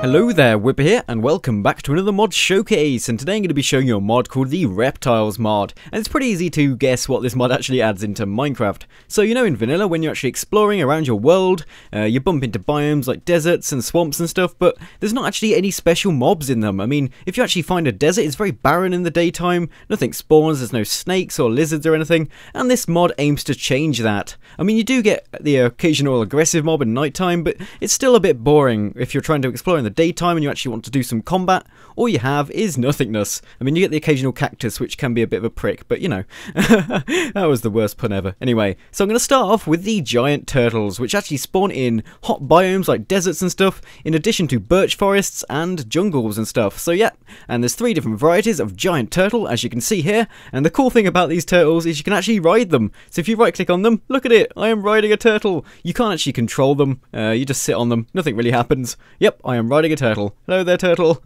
Hello there, Wipper here, and welcome back to another mod showcase, and today I'm going to be showing you a mod called the Reptiles mod, and it's pretty easy to guess what this mod actually adds into Minecraft. So you know in vanilla, when you're actually exploring around your world, you bump into biomes like deserts and swamps and stuff, but there's not actually any special mobs in them. I mean, if you actually find a desert, it's very barren in the daytime, nothing spawns, there's no snakes or lizards or anything, and this mod aims to change that. I mean, you do get the occasional aggressive mob at nighttime, but it's still a bit boring if you're trying to explore in the daytime and you actually want to do some combat. All you have is nothingness. I mean, you get the occasional cactus, which can be a bit of a prick, but you know, that was the worst pun ever. Anyway, so I'm going to start off with the giant turtles, which actually spawn in hot biomes like deserts and stuff, in addition to birch forests and jungles and stuff. So yeah, and there's 3 different varieties of giant turtle, as you can see here, and the cool thing about these turtles is you can actually ride them. So if you right click on them, look at it, I am riding a turtle. You can't actually control them, you just sit on them, nothing really happens. Yep, I am riding a turtle. Hello there, turtle.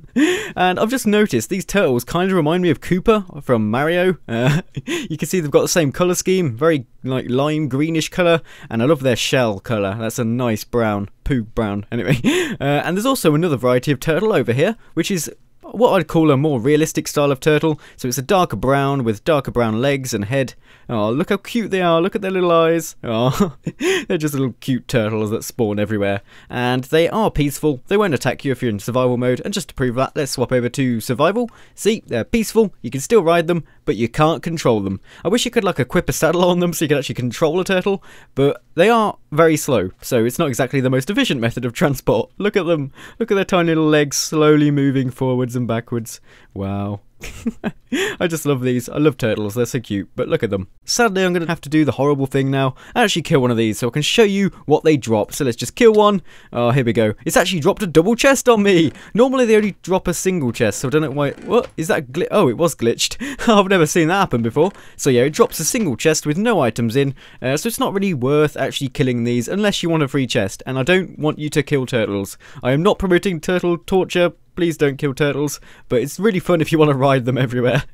And I've just noticed these turtles kind of remind me of Koopa from Mario. You can see they've got the same colour scheme, very like lime greenish colour, and I love their shell colour. That's a nice brown, poo brown. Anyway, and there's also another variety of turtle over here, which is what I'd call a more realistic style of turtle. So it's a darker brown with darker brown legs and head. Oh, look how cute they are. Look at their little eyes. Oh, they're just little cute turtles that spawn everywhere. And they are peaceful. They won't attack you if you're in survival mode. And just to prove that, let's swap over to survival. See, they're peaceful. You can still ride them, but you can't control them. I wish you could like equip a saddle on them so you could actually control a turtle, but they are very slow. So it's not exactly the most efficient method of transport. Look at them. Look at their tiny little legs slowly moving forwards and backwards. Wow. I just love these. I love turtles, they're so cute, but look at them. Sadly, I'm going to have to do the horrible thing now and actually kill one of these so I can show you what they drop. So let's just kill one. Oh, here we go. It's actually dropped a double chest on me. Normally they only drop a single chest, so I don't know why. What is that? Oh, it was glitched. I've never seen that happen before. So yeah, it drops a single chest with no items in, so it's not really worth actually killing these unless you want a free chest, and I don't want you to kill turtles. I am not promoting turtle torture. Please don't kill turtles, but it's really fun if you want to ride them everywhere.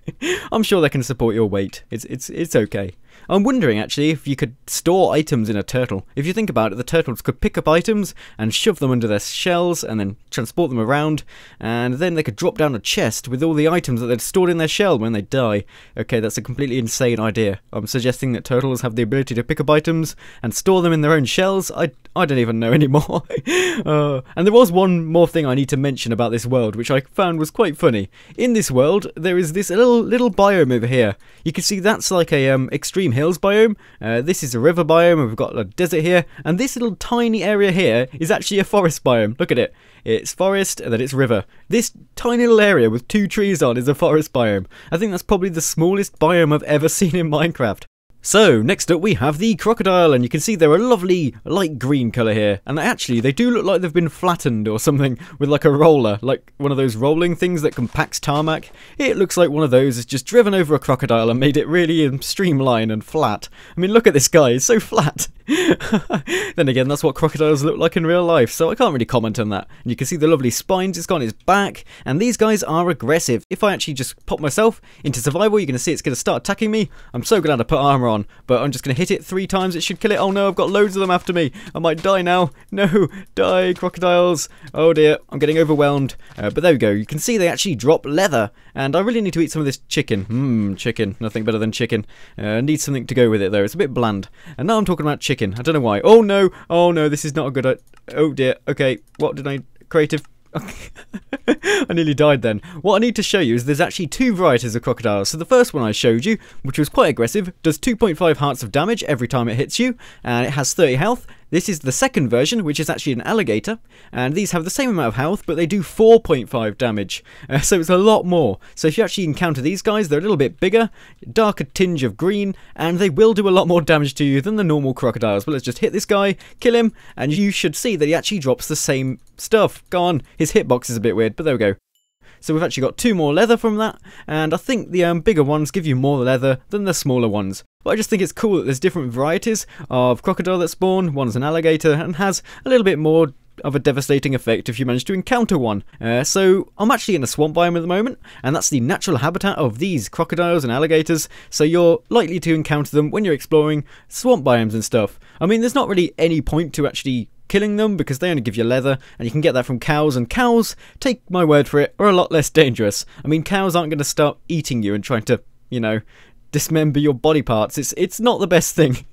I'm sure they can support your weight. It's okay. I'm wondering actually if you could store items in a turtle. If you think about it, the turtles could pick up items and shove them under their shells and then transport them around, and then they could drop down a chest with all the items that they'd stored in their shell when they die. Okay, that's a completely insane idea. I'm suggesting that turtles have the ability to pick up items and store them in their own shells. I don't even know anymore. And there was one more thing I need to mention about this world, which I found was quite funny. In this world, there is this little biome over here. You can see that's like a extreme hills biome. This is a river biome, and we've got a desert here, and this little tiny area here is actually a forest biome. Look at it. It's forest and then it's river. This tiny little area with 2 trees on is a forest biome. I think that's probably the smallest biome I've ever seen in Minecraft. So, next up we have the crocodile, and you can see they're a lovely light green colour here, and actually they do look like they've been flattened or something with like a roller, like one of those rolling things that compacts tarmac. It looks like one of those has just driven over a crocodile and made it really streamlined and flat. I mean, look at this guy, he's so flat. Then again, that's what crocodiles look like in real life, so I can't really comment on that. And you can see the lovely spines it's got on his back, and these guys are aggressive. If I actually just pop myself into survival, you're going to see it's going to start attacking me. I'm so glad I put armour on, but I'm just going to hit it 3 times, it should kill it. Oh no, I've got loads of them after me. I might die now. No, die crocodiles. Oh dear, I'm getting overwhelmed. But there we go, you can see they actually drop leather, and I really need to eat some of this chicken. Chicken, nothing better than chicken. Need something to go with it though, it's a bit bland. And now I'm talking about chicken, I don't know why. Oh no, this is not a good oh dear, okay, what did I, creative. I nearly died then. What I need to show you is there's actually 2 varieties of crocodiles. So the first one I showed you, which was quite aggressive, does 2.5 hearts of damage every time it hits you, and it has 30 health. This is the second version, which is actually an alligator, and these have the same amount of health, but they do 4.5 damage, so it's a lot more. So if you actually encounter these guys, they're a little bit bigger, darker tinge of green, and they will do a lot more damage to you than the normal crocodiles. But let's just hit this guy, kill him, and you should see that he actually drops the same stuff. Go on, his hitbox is a bit weird, but there we go. So we've actually got 2 more leather from that, and I think the bigger ones give you more leather than the smaller ones. But I just think it's cool that there's different varieties of crocodile that spawn. One's an alligator and has a little bit more of a devastating effect if you manage to encounter one. So I'm actually in a swamp biome at the moment, and that's the natural habitat of these crocodiles and alligators, so you're likely to encounter them when you're exploring swamp biomes and stuff. I mean, there's not really any point to actually killing them because they only give you leather, and you can get that from cows, and cows, take my word for it, are a lot less dangerous. I mean, cows aren't going to start eating you and trying to, you know, dismember your body parts. It's not the best thing.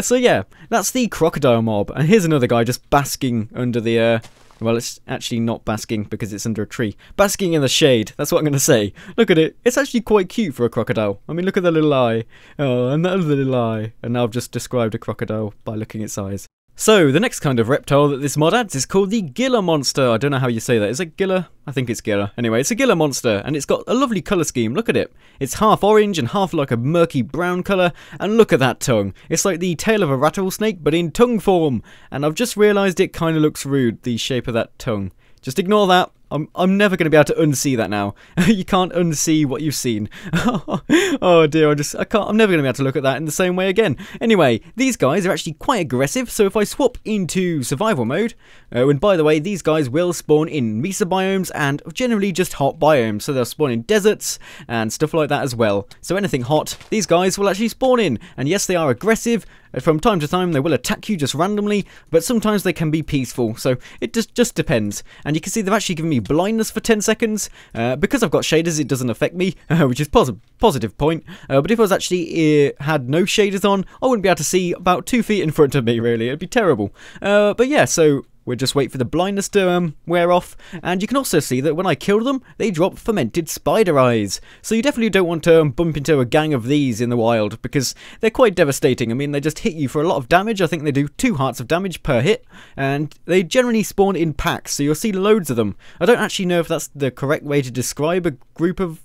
So yeah, that's the crocodile mob. And here's another guy just basking under the well, it's actually not basking because it's under a tree. Basking in the shade, that's what I'm going to say. Look at it. It's actually quite cute for a crocodile. I mean, look at the little eye. Oh, and that other little eye. And now I've just described a crocodile by looking at its eyes. So, the next kind of reptile that this mod adds is called the Gila Monster. I don't know how you say that. Is it Gila? I think it's Gila. Anyway, it's a Gila Monster, and it's got a lovely colour scheme. Look at it. It's half orange and half like a murky brown colour, and look at that tongue. It's like the tail of a rattlesnake, but in tongue form. And I've just realised it kind of looks rude, the shape of that tongue. Just ignore that. I'm never going to be able to unsee that now. You can't unsee what you've seen. Oh dear, I'm never going to be able to look at that in the same way again. Anyway, these guys are actually quite aggressive, so if I swap into survival mode, and by the way, these guys will spawn in mesa biomes and generally just hot biomes, so they'll spawn in deserts and stuff like that as well. So anything hot, these guys will actually spawn in, and yes, they are aggressive. From time to time, they will attack you just randomly, but sometimes they can be peaceful, so it just depends. And you can see they've actually given me blindness for 10 seconds. Because I've got shaders, it doesn't affect me, which is positive point. But if I was actually had no shaders on, I wouldn't be able to see about 2 feet in front of me, really. It'd be terrible. But yeah, so we'll just wait for the blindness to wear off, and you can also see that when I kill them, they drop fermented spider eyes. So you definitely don't want to bump into a gang of these in the wild, because they're quite devastating. I mean, they just hit you for a lot of damage. I think they do 2 hearts of damage per hit, and they generally spawn in packs, so you'll see loads of them. I don't actually know if that's the correct way to describe a group of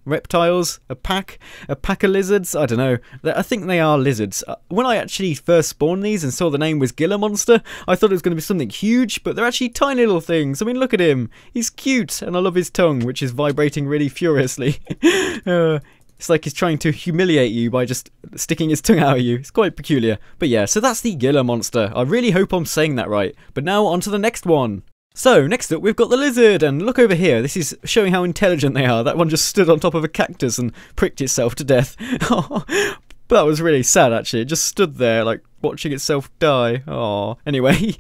reptiles. A pack of lizards? I don't know. I think they are lizards. When I actually first spawned these and saw the name was Gila Monster, I thought it was going to be something huge, but they're actually tiny little things. I mean, look at him. He's cute, and I love his tongue, which is vibrating really furiously. It's like he's trying to humiliate you by just sticking his tongue out at you. It's quite peculiar. But yeah, so that's the Gila Monster. I really hope I'm saying that right. But now on to the next one. So, next up we've got the lizard, and look over here, this is showing how intelligent they are. That one just stood on top of a cactus and pricked itself to death. But that was really sad, actually. It just stood there, like, watching itself die. Aww. Anyway,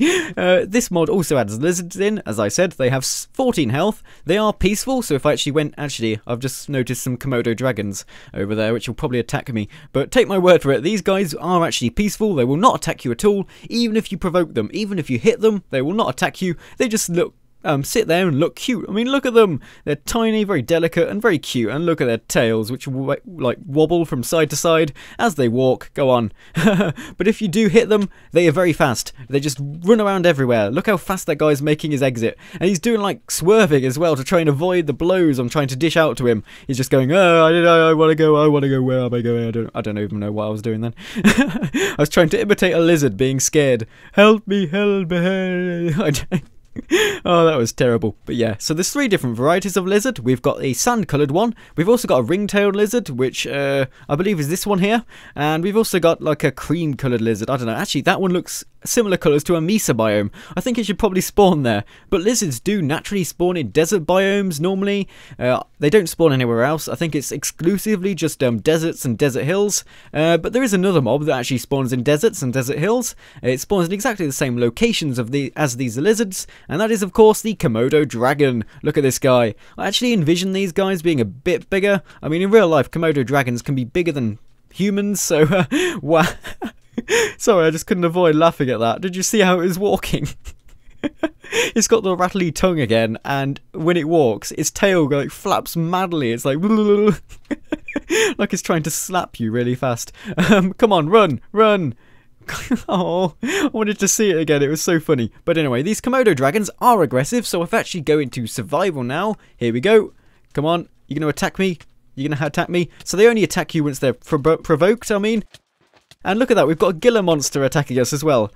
this mod also adds lizards in. As I said, they have 14 health. They are peaceful, so if I actually went... Actually, I've just noticed some Komodo dragons over there, which will probably attack me. But take my word for it, these guys are actually peaceful. They will not attack you at all, even if you provoke them. Even if you hit them, they will not attack you. They just look... sit there and look cute. I mean, look at them. They're tiny, very delicate, and very cute. And look at their tails, which like wobble from side to side as they walk. Go on. But if you do hit them, they are very fast. They just run around everywhere. Look how fast that guy's making his exit. And he's doing like swerving as well to try and avoid the blows I'm trying to dish out to him. He's just going, oh, I want to go. Where am I going? I don't even know what I was doing then. I was trying to imitate a lizard being scared. Help me, help me. Oh, that was terrible. But yeah, so there's 3 different varieties of lizard. We've got a sand-coloured one. We've also got a ring-tailed lizard, which I believe is this one here. And we've also got like a cream-coloured lizard. I don't know. Actually, that one looks similar colours to a mesa biome. I think it should probably spawn there. But lizards do naturally spawn in desert biomes normally. They don't spawn anywhere else. I think it's exclusively just deserts and desert hills. But there is another mob that actually spawns in deserts and desert hills. It spawns in exactly the same locations as these lizards. And that is, of course, the Komodo dragon. Look at this guy. I actually envision these guys being a bit bigger. I mean, in real life, Komodo dragons can be bigger than humans, so wow. Sorry, I just couldn't avoid laughing at that. Did you see how it was walking? It's got the rattly tongue again, and when it walks, its tail like flaps madly. It's like like it's trying to slap you really fast. Come on, run, run. Oh, I wanted to see it again. It was so funny. But anyway, these Komodo dragons are aggressive, so if I actually go into survival now, here we go. Come on, you're going to attack me? You're going to attack me? So they only attack you once they're provoked, I mean. And look at that, we've got a Gila Monster attacking us as well.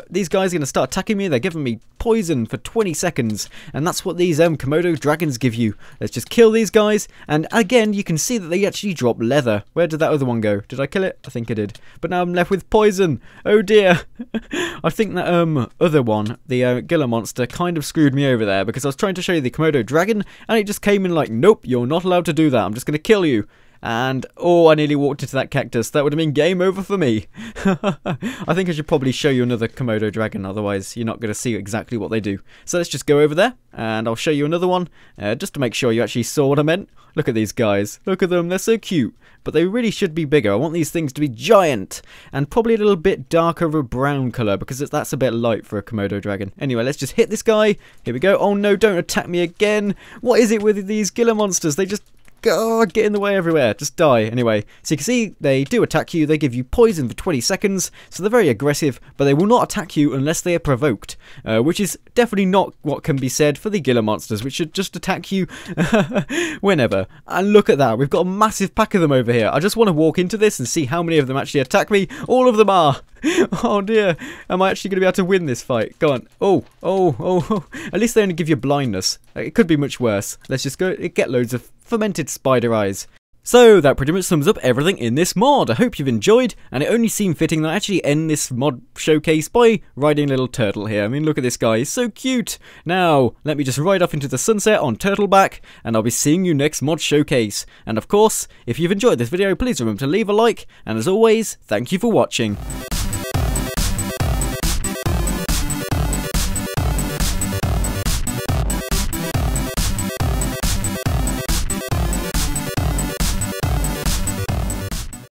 These guys are going to start attacking me. They're giving me poison for 20 seconds. And that's what these Komodo dragons give you. Let's just kill these guys. And again, you can see that they actually drop leather. Where did that other one go? Did I kill it? I think I did. But now I'm left with poison. Oh dear. I think that other one, the Gila Monster, kind of screwed me over there. Because I was trying to show you the Komodo dragon. And it just came in like, nope, you're not allowed to do that. I'm just going to kill you. And, oh, I nearly walked into that cactus. That would have been game over for me. I think I should probably show you another Komodo dragon, otherwise you're not going to see exactly what they do. So let's just go over there, and I'll show you another one, just to make sure you actually saw what I meant. Look at these guys. Look at them. They're so cute. But they really should be bigger. I want these things to be giant, and probably a little bit darker of a brown colour, because that's a bit light for a Komodo dragon. Anyway, let's just hit this guy. Here we go. Oh no, don't attack me again. What is it with these Gila monsters? They just... God, get in the way everywhere. Just die. Anyway, so you can see they do attack you. They give you poison for 20 seconds, so they're very aggressive, but they will not attack you unless they are provoked, which is definitely not what can be said for the Gila monsters, which should just attack you whenever. And look at that. We've got a massive pack of them over here. I just want to walk into this and see how many of them actually attack me. All of them are. Oh dear. Am I actually going to be able to win this fight? Go on. Oh. At least they only give you blindness. It could be much worse. Let's just go get loads of fermented spider eyes. So that pretty much sums up everything in this mod. I hope you've enjoyed, and it only seemed fitting that I actually end this mod showcase by riding a little turtle here. I mean, look at this guy, he's so cute. Now, let me just ride off into the sunset on Turtleback, and I'll be seeing you next mod showcase. And of course, if you've enjoyed this video, please remember to leave a like, and as always, thank you for watching.